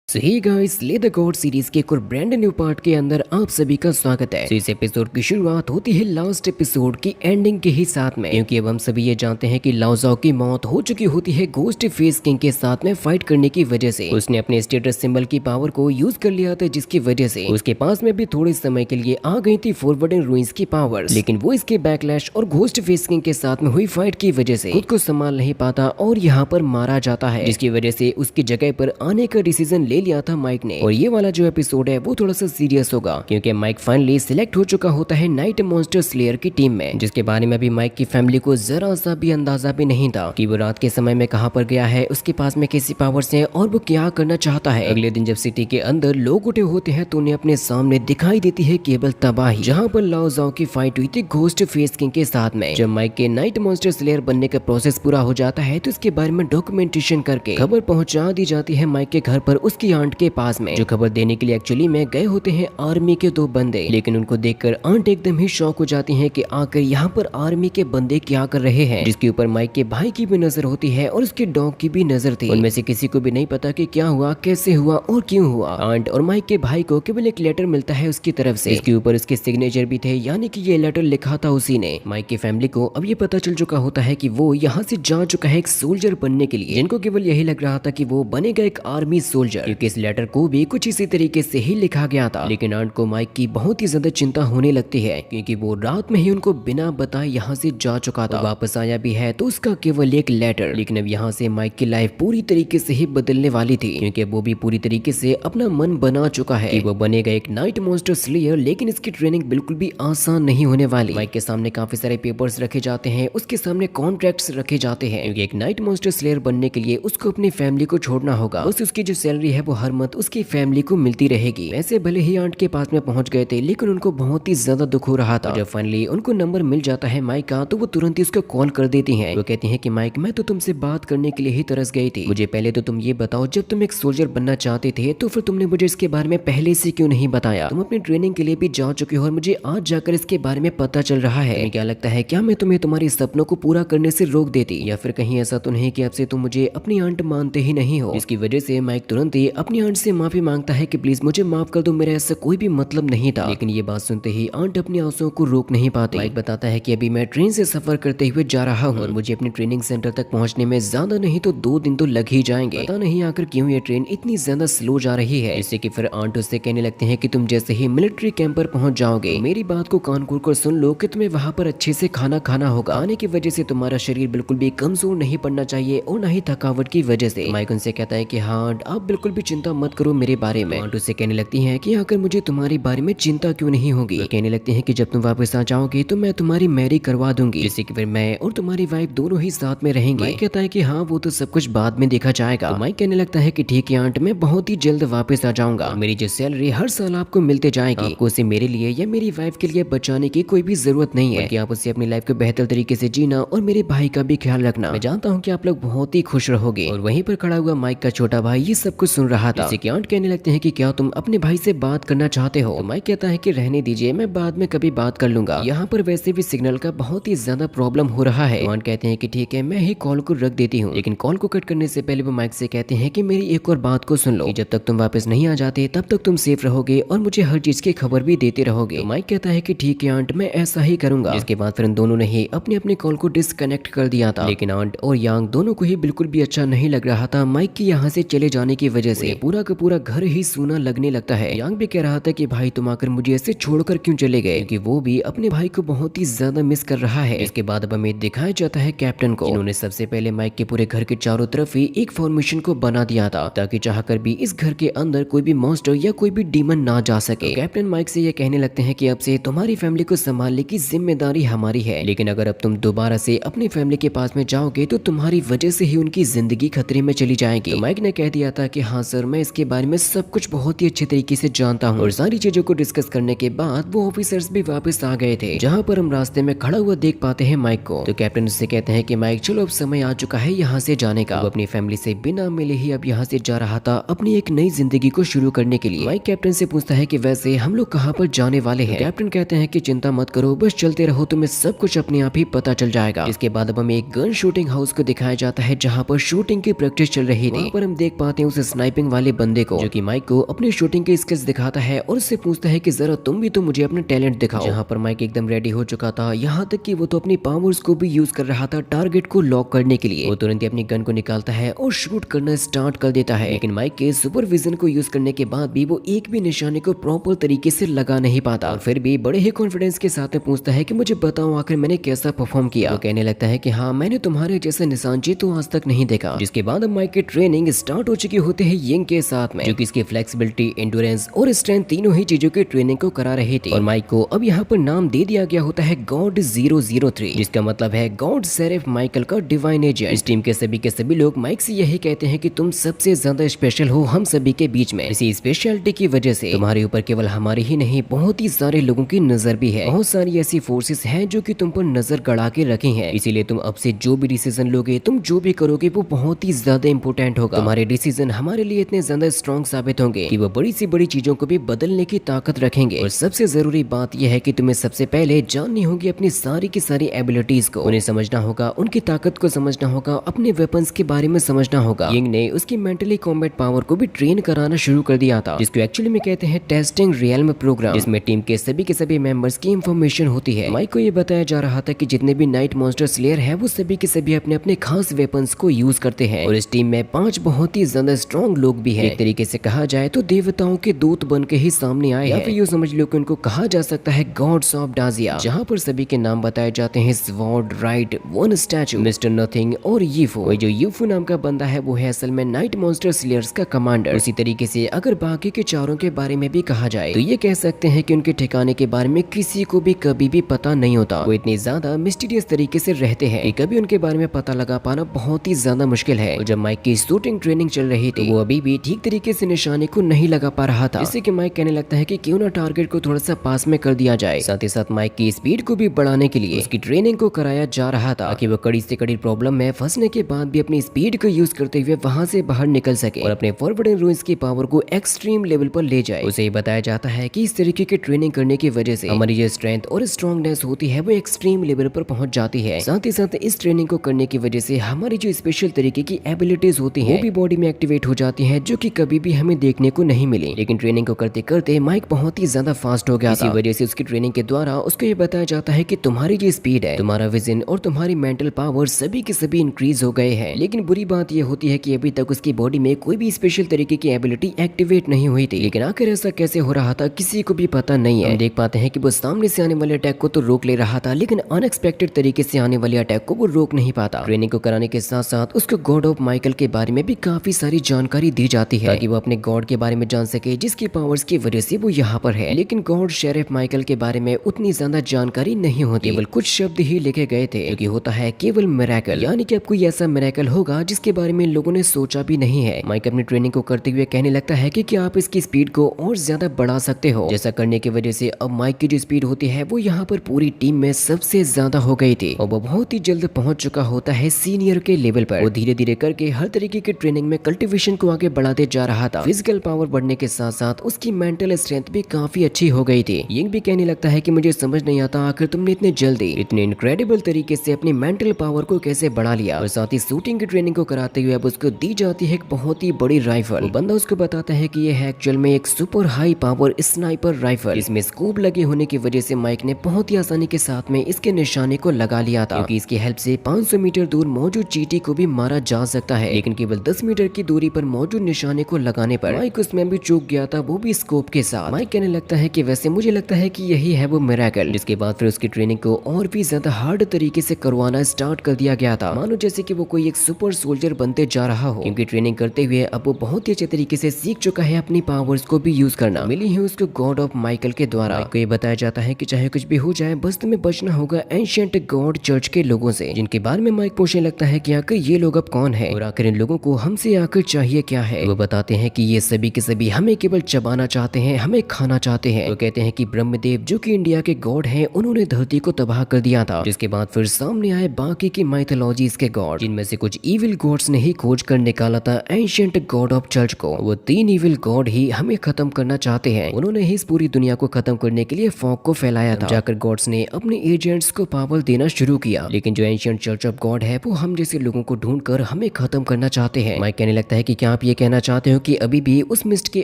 सो hey guys, ले the God series के एक और ब्रांड न्यू पार्ट के अंदर आप सभी का स्वागत है। इस एपिसोड की शुरुआत होती है लास्ट एपिसोड की एंडिंग के ही साथ में, क्योंकि अब हम सभी ये जानते हैं कि लाओ ज़ाओ की मौत हो चुकी होती है घोस्ट फेस किंग के साथ में फाइट करने की वजह से। उसने अपने स्टेटस सिंबल की पावर को यूज कर लिया था, जिसकी वजह से उसके पास में भी थोड़े समय के लिए आ गई थी फॉरवर्ड एंड रूइंस की पावर। लेकिन वो इसके बैकलैश और घोस्ट फेस किंग के साथ में हुई फाइट की वजह से खुद को संभाल नहीं पाता और यहाँ पर मारा जाता है, जिसकी वजह से उसकी जगह पर आने का डिसीजन ले लिया था माइक ने। और ये वाला जो एपिसोड है वो थोड़ा सा सीरियस होगा, क्योंकि माइक फाइनली सिलेक्ट हो चुका होता है नाइट मॉन्स्टर स्लेयर की टीम में, जिसके बारे में अभी माइक की फैमिली को जरा सा भी अंदाजा भी नहीं था कि वो रात के समय में कहां पर गया है, उसके पास में कैसी पावर्स हैं और वो क्या करना चाहता है। अगले दिन जब सिटी के अंदर लोग उठे होते हैं तो उन्हें अपने सामने दिखाई देती है केवल तबाही, जहाँ पर लाओ ज़ाओ की फाइट हुई थी घोस्ट फेस किंग के साथ में। जब माइक के नाइट मॉन्स्टर स्लेयर बनने का प्रोसेस पूरा हो जाता है तो इसके बारे में डॉक्यूमेंटेशन करके खबर पहुंचा दी जाती है माइक के घर पर उसकी आंट के पास में, जो खबर देने के लिए एक्चुअली में गए होते हैं आर्मी के दो बंदे। लेकिन उनको देखकर आंट एकदम ही शॉक हो जाती हैं कि आकर यहाँ पर आर्मी के बंदे क्या कर रहे हैं, जिसके ऊपर माइक के भाई की भी नजर होती है और उसके डॉग की भी नजर थी। उनमें से किसी को भी नहीं पता कि क्या हुआ, कैसे हुआ और क्यों हुआ। आंट और माइक के भाई को केवल एक लेटर मिलता है उसकी तरफ से, इसके ऊपर उसके सिग्नेचर भी थे, यानी कि ये लेटर लिखा था उसी ने। माइक की फैमिली को अब ये पता चल चुका होता है कि वो यहाँ से जा चुका है एक सोल्जर बनने के लिए, जिनको केवल यही लग रहा था कि वो बनेगा एक आर्मी सोल्जर, क्योंकि इस लेटर को भी कुछ इसी तरीके से ही लिखा गया था। लेकिन आंट को माइक की बहुत ही ज्यादा चिंता होने लगती है, क्योंकि वो रात में ही उनको बिना बताए यहाँ से जा चुका था। वापस आया भी है तो उसका केवल एक लेटर। लेकिन अब यहाँ से माइक की लाइफ पूरी तरीके से ही बदलने वाली थी, क्योंकि वो भी पूरी तरीके से अपना मन बना चुका है कि वो बनेगा एक नाइट मॉन्स्टर स्लेयर। लेकिन इसकी ट्रेनिंग बिल्कुल भी आसान नहीं होने वाली। माइक के सामने काफी सारे पेपर्स रखे जाते हैं, उसके सामने कॉन्ट्रैक्ट्स रखे जाते हैं, क्योंकि एक नाइट मॉन्स्टर स्लेयर बनने के लिए उसको अपनी फैमिली को छोड़ना होगा। बस उसकी जो सैलरी है वो हर मंथ उसकी फैमिली को मिलती रहेगी। वैसे भले ही आंट के पास में पहुंच गए थे, लेकिन उनको बहुत ही ज्यादा दुख हो रहा था। जब फाइनली उनको नंबर मिल जाता है माइक का तो वो तुरंत ही उसको कॉल कर देती हैं। वो कहती हैं कि माइक, मैं तो तुमसे बात करने के लिए ही तरस गई थी। मुझे पहले तो तुम ये बताओ, जब तुम एक सोल्जर बनना चाहते थे तो फिर तुमने मुझे इसके बारे में पहले से क्यों नहीं बताया? तुम अपनी ट्रेनिंग के लिए भी जा चुके हो और मुझे आज जाकर इसके बारे में पता चल रहा है। तुम्हें क्या लगता है, क्या मैं तुम्हें तुम्हारे सपनों को पूरा करने से रोक देती, या फिर कहीं ऐसा तो नहीं कि अब से तुम मुझे अपनी आंट मानते ही नहीं हो? इसकी वजह से माइक तुरंत ही अपनी आंट से माफी मांगता है कि प्लीज मुझे माफ कर दो, मेरा ऐसा कोई भी मतलब नहीं था। लेकिन ये बात सुनते ही आंट अपने आंसुओं को रोक नहीं पाती। माइक बताता है कि अभी मैं ट्रेन से सफर करते हुए जा रहा हूँ और मुझे अपनी ट्रेनिंग सेंटर तक पहुंचने में ज्यादा नहीं तो 2 दिन तो लग ही जाएंगे। पता नहीं आकर क्यों ये ट्रेन इतनी ज्यादा स्लो जा रही है। इससे कि फिर आंट उससे कहने लगते हैं कि तुम जैसे ही मिलिट्री कैंप पर पहुंच जाओगे, मेरी बात को कान खोल कर सुन लो कि तुम्हें वहाँ पर अच्छे से खाना खाना होगा। आने की वजह से तुम्हारा शरीर बिल्कुल भी कमजोर नहीं पड़ना चाहिए और न ही थकावट की वजह से। माइक उनसे कहता है कि हाँ, आप बिल्कुल भी चिंता मत करो मेरे बारे में। आंट उससे कहने लगती है कि आकर मुझे तुम्हारे बारे में चिंता क्यों नहीं होगी। कहने लगते हैं कि जब तुम वापस आ जाओगे तो मैं तुम्हारी मैरी करवा दूंगी, जिससे कि फिर मैं और तुम्हारी वाइफ दोनों ही साथ में रहेंगे। माइक कहता है कि हाँ, वो तो सब कुछ बाद में देखा जाएगा। तो माइक कहने लगता है कि ठीक है आंट, मैं बहुत ही जल्द वापस आ जाऊंगा। मेरी जो सैलरी हर साल आपको मिलते जाएगी, आपको उसे मेरे लिए या मेरी वाइफ के लिए बचाने की कोई भी जरूरत नहीं है, कि आप उसे अपनी लाइफ को बेहतर तरीके से जीना और मेरे भाई का भी ख्याल रखना। मैं जानता हूँ कि आप लोग बहुत ही खुश रहोगे। और वहीं पर खड़ा हुआ माइक का छोटा भाई ये सब कुछ सुन रहा था, जिससे कि आंट कहने लगते हैं कि क्या तुम अपने भाई से बात करना चाहते हो? तो माइक कहता है कि रहने दीजिए, मैं बाद में कभी बात कर लूंगा। यहाँ पर वैसे भी सिग्नल का बहुत ही ज्यादा प्रॉब्लम हो रहा है। आंट कहते हैं कि ठीक है, मैं ही कॉल को रख देती हूँ। लेकिन कॉल को कट करने से पहले वो माइक से कहते हैं कि मेरी एक और बात को सुन लो, कि जब तक तुम वापस नहीं आ जाते तब तक तुम सेफ रहोगे और मुझे हर चीज की खबर भी देते रहोगे। तो माइक कहता है कि ठीक है आंट, मैं ऐसा ही करूंगा। इसके बाद फिर इन दोनों ने ही अपने अपने कॉल को डिसकनेक्ट कर दिया था। लेकिन आंट और यांग दोनों को ही बिल्कुल भी अच्छा नहीं लग रहा था माइक की यहाँ से चले जाने की वजह से। पूरा का पूरा घर ही सूना लगने लगता है। यांग भी कह रहा था कि भाई तुम आकर मुझे ऐसे छोड़कर क्यों चले गए, क्योंकि वो भी अपने भाई को बहुत ही ज्यादा मिस कर रहा है। इसके बाद अब हमें दिखाया जाता है कैप्टन को, जिन्होंने सबसे पहले माइक के पूरे घर के चारों तरफ ही एक फॉर्मेशन को बना दिया था, ताकि चाहकर भी इस घर के अंदर कोई भी मॉन्स्टर या कोई भी डीमन ना जा सके। तो कैप्टन माइक से ये कहने लगते हैं कि अब से तुम्हारी फैमिली को संभालने की जिम्मेदारी हमारी है, लेकिन अगर अब तुम दोबारा से अपनी फैमिली के पास में जाओगे तो तुम्हारी वजह से ही उनकी जिंदगी खतरे में चली जाएगी। तो माइक ने कह दिया था कि हाँ सर, मैं इसके बारे में सब कुछ बहुत ही अच्छे तरीके से जानता हूँ। और सारी चीजों को डिस्कस करने के बाद वो ऑफिसर्स भी वापस आ गए थे, जहाँ पर हम रास्ते में खड़ा हुआ देख पाते हैं माइक को। तो कैप्टन उससे कहते हैं कि माइक चलो, अब समय आ चुका है यहाँ से जाने का। वो अपनी फैमिली से बिना मिले ही अब यहाँ से जा रहा था अपनी एक नई जिंदगी को शुरू करने के लिए। माइक कैप्टन से पूछता है कि वैसे हम लोग कहाँ पर जाने वाले हैं? कैप्टन कहते हैं कि चिंता मत करो, बस चलते रहो, तुम्हें सब कुछ अपने आप ही पता चल जाएगा। इसके बाद अब हमें एक गन शूटिंग हाउस को दिखाया जाता है, जहाँ पर शूटिंग की प्रैक्टिस चल रही थी। पर हम देख पाते हैं उस स्नाइपर टाइपिंग वाले बंदे को, जो कि माइक को अपनी शूटिंग के स्किल्स दिखाता है और उससे पूछता है कि जरा तुम भी तो मुझे अपना टैलेंट दिखाओ। जहाँ पर माइक एकदम रेडी हो चुका था, यहाँ तक कि वो तो अपनी पावर्स को भी यूज कर रहा था टारगेट को लॉक करने के लिए। वो तुरंत ही अपनी गन को निकालता है और शूट करना स्टार्ट कर देता है, लेकिन माइक के सुपरविजन को यूज करने के बाद भी वो एक भी निशाने को प्रॉपर तरीके से लगा नहीं पाता, और फिर भी बड़े ही कॉन्फिडेंस के साथ में पूछता है कि मुझे बताओ आखिर मैंने कैसा परफॉर्म किया। वो कहने लगता है कि हाँ, मैंने तुम्हारे जैसे निशानची तो आज तक नहीं देखा। जिसके बाद अब माइक की ट्रेनिंग स्टार्ट हो चुकी होती है यिंग के साथ में, जो कि इसकी फ्लेक्सिबिलिटी, एंड्योरेंस और स्ट्रेंथ तीनों ही चीजों की ट्रेनिंग को करा रही थी। और माइक को अब यहाँ पर नाम दे दिया गया होता है गॉड 003, जिसका मतलब है गॉड सेरेफ माइकल का डिवाइन एजेंट। इस टीम के सभी लोग माइक से यही कहते हैं कि तुम सबसे ज्यादा स्पेशल हो हम सभी के बीच में। इसी स्पेशलिटी की वजह से तुम्हारे ऊपर केवल हमारी ही नहीं, बहुत ही सारे लोगों की नजर भी है। बहुत सारी ऐसी फोर्सेस हैं जो कि तुम पर नजर गड़ा के रखी हैं। इसीलिए तुम अब से जो भी डिसीजन लोगे, तुम जो भी करोगे, वो बहुत ही ज्यादा इंपॉर्टेंट होगा। तुम्हारे डिसीजन हमारे लिए इतने ज्यादा स्ट्रॉन्ग साबित होंगे कि वो बड़ी सी बड़ी चीजों को भी बदलने की ताकत रखेंगे। और सबसे जरूरी बात यह है कि तुम्हें सबसे पहले जाननी होगी अपनी सारी की सारी एबिलिटीज को, उन्हें समझना होगा, उनकी ताकत को समझना होगा, अपने वेपन्स के बारे में समझना होगा। यिंग ने उसकी मेंटली कॉम्बैट पावर को भी ट्रेन कराना शुरू कर दिया था, जिसको एक्चुअली में कहते हैं टेस्टिंग रियल्म प्रोग्राम, जिसमें टीम के सभी मेंबर्स की इंफॉर्मेशन होती है। माइक को ये बताया जा रहा था कि जितने भी नाइट मॉन्स्टर स्लेयर है वो सभी के सभी अपने अपने खास वेपन्स को यूज करते हैं, और इस टीम में 5 बहुत ही ज्यादा स्ट्रॉन्ग लोग भी हैं। एक तरीके से कहा जाए तो देवताओं के दूत बन के ही सामने आए हैं, या फिर यूं समझ लो कि उनको कहा जा सकता है गॉड्स ऑफ डाजिया, जहाँ पर सभी के नाम बताए जाते हैं sword, right, one statue, mister nothing और यूफो। वही जो यूफो नाम का बंदा है वो है असल में नाइट मॉन्स्टर स्लेयर्स का कमांडर। उसी तरीके से अगर बाकी के चारों के बारे में भी कहा जाए तो ये कह सकते हैं कि उनके ठिकाने के बारे में किसी को भी कभी भी पता नहीं होता। वो इतने ज्यादा मिस्टीरियस तरीके से रहते हैं कि कभी उनके बारे में पता लगा पाना बहुत ही ज्यादा मुश्किल है। और जब माइक की शूटिंग ट्रेनिंग चल रही थी, वो अभी भी ठीक तरीके से निशाने को नहीं लगा पा रहा था, जिससे कि माइक कहने लगता है कि क्यों ना टारगेट को थोड़ा सा पास में कर दिया जाए। साथ ही साथ माइक की स्पीड को भी बढ़ाने के लिए उसकी ट्रेनिंग को कराया जा रहा था, ताकि वो कड़ी से कड़ी प्रॉब्लम में फंसने के बाद भी अपनी स्पीड को यूज करते हुए वहां से बाहर निकल सके और अपने फॉरवर्डिंग रूल्स की पावर को एक्सट्रीम लेवल पर ले जाए। उसे ये बताया जाता है कि इस तरीके की ट्रेनिंग करने की वजह से हमारी जो स्ट्रेंथ और स्ट्रॉन्गनेस होती है वो एक्सट्रीम लेवल पर पहुंच जाती है। साथ ही साथ इस ट्रेनिंग को करने की वजह से हमारी जो स्पेशल तरीके की एबिलिटीज होती है वो भी बॉडी में एक्टिवेट हो जाती है, जो कि कभी भी हमें देखने को नहीं मिली। लेकिन ट्रेनिंग को करते करते माइक बहुत ही ज्यादा फास्ट हो गया था। इसी वजह से उसकी ट्रेनिंग के द्वारा उसको ये बताया जाता है कि तुम्हारी जो स्पीड है, तुम्हारा विजन और तुम्हारी मेंटल पावर सभी के सभी इंक्रीज हो गए हैं। लेकिन बुरी बात यह होती है कि अभी तक उसकी बॉडी में कोई भी स्पेशल तरीके की एबिलिटी एक्टिवेट नहीं हुई थी। लेकिन आखिर ऐसा कैसे हो रहा था किसी को भी पता नहीं है। हम देख पाते हैं कि वो सामने से आने वाले अटैक को तो रोक ले रहा था, लेकिन अनएक्सपेक्टेड तरीके से आने वाले अटैक को वो रोक नहीं पाता। ट्रेनिंग को कराने के साथ साथ उसको गॉड ऑफ माइकल के बारे में भी काफी सारी जानकारी दी जाती है, ताकि वो अपने गॉड के बारे में जान सके, जिसकी पावर्स की वजह से वो यहाँ पर है। लेकिन गॉड शेरिफ माइकल के बारे में उतनी ज्यादा जानकारी नहीं होती, केवल कुछ शब्द ही लिखे गए थे, जो कि होता है केवल मिरेकल, यानी कि अब कोई ऐसा मिरेकल होगा जिसके बारे में लोगों ने सोचा भी नहीं है। माइक अपनी ट्रेनिंग को करते हुए कहने लगता है कि क्या आप इसकी स्पीड को और ज्यादा बढ़ा सकते हो। जैसा करने की वजह से अब माइक की जो स्पीड होती है वो यहाँ पर पूरी टीम में सबसे ज्यादा हो गई थी, और वो बहुत ही जल्द पहुंच चुका होता है सीनियर के लेवल पर। वो धीरे धीरे करके हर तरीके की ट्रेनिंग में कल्टिवेशन को आगे बढ़ाते जा रहा था। फिजिकल पावर बढ़ने के साथ साथ उसकी मेंटल स्ट्रेंथ भी काफी अच्छी हो गई थी। यिंग भी कहने लगता है कि मुझे समझ नहीं आता आखिर तुमने इतने जल्दी इतने इनक्रेडिबल तरीके से अपनी मेंटल पावर को कैसे बढ़ा लिया। और साथ ही शूटिंग की ट्रेनिंग को कराते हुए अब उसको दी जाती है एक बहुत ही बड़ी राइफल। वो बंदा उसको बताता है कि यह है एक्चुअल में एक super high power sniper rifle. इसमें स्कोप लगे होने की वजह से माइक ने बहुत ही आसानी के साथ में इसके निशाने को लगा लिया था, क्योंकि इसकी हेल्प से 500 मीटर दूर मौजूद चींटी को भी मारा जा सकता है। लेकिन केवल 10 मीटर की दूरी पर मौजूद निशाने को लगाने पर माइक उसमें भी चूक गया था, वो भी स्कोप के साथ। माइक कहने लगता है कि वैसे मुझे लगता है कि यही है वो मिरेकल। जिसके बाद फिर उसकी ट्रेनिंग को और भी ज्यादा हार्ड तरीके से करवाना स्टार्ट कर दिया गया था, मानो जैसे कि वो कोई एक सुपर सोल्जर बनते जा रहा हो। क्योंकि ट्रेनिंग करते हुए अब वो बहुत ही अच्छे तरीके से सीख चुका है अपनी पावर्स को भी यूज करना। मिली है उसको गॉड ऑफ माइकल के द्वारा। माइक को ये बताया जाता है कि चाहे कुछ भी हो जाए बस तुम्हें बचना होगा एंशिएंट गॉड चर्च के लोगों से, जिनके बारे में माइक पूछने लगता है कि आखिर ये लोग अब कौन है और आखिर इन लोगों को हमसे आखिर चाहिए क्या है। वो बताते हैं कि ये सभी के सभी हमें केवल चबाना चाहते हैं, हमें खाना चाहते हैं। वो कहते हैं कि ब्रह्मदेव जो कि इंडिया के गॉड हैं, उन्होंने धरती को तबाह कर दिया था। जिसके बाद फिर सामने आए बाकी की माइथोलॉजीज के गॉड, जिनमें से कुछ इविल गॉड्स ने ही खोज कर निकाला था एंशिएंट गॉड ऑफ चर्च को। वो 3 इविल गॉड ही हमें खत्म करना चाहते हैं। उन्होंने ही इस पूरी दुनिया को खत्म करने के लिए फॉग को फैलाया था। जाकर गॉड्स ने अपने एजेंट्स को पावर देना शुरू किया, लेकिन जो एंशिएंट चर्च ऑफ गॉड है वो हम जैसे लोगों को ढूंढकर हमें खत्म करना चाहते हैं। माइक कहने लगता है कि क्या आप ये कहना चाहते हो कि अभी भी उस मिस्ट के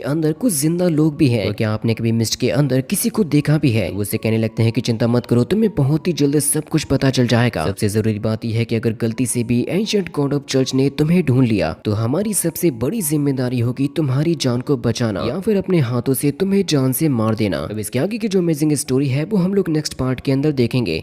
अंदर कुछ जिंदा लोग भी हैं, तो क्या आपने कभी मिस्ट के अंदर किसी को देखा भी है? तो उसे कहने लगते हैं कि चिंता मत करो, तुम्हें बहुत ही जल्द सब कुछ पता चल जाएगा। सबसे जरूरी बात यह है कि अगर गलती से भी एंशिएंट गॉड ऑफ चर्च ने तुम्हें ढूंढ लिया तो हमारी सबसे बड़ी जिम्मेदारी होगी तुम्हारी जान को बचाना या फिर अपने हाथों से तुम्हें जान से मार देना। अब इसके आगे की जो अमेजिंग स्टोरी है वो हम लोग नेक्स्ट पार्ट के अंदर देखेंगे।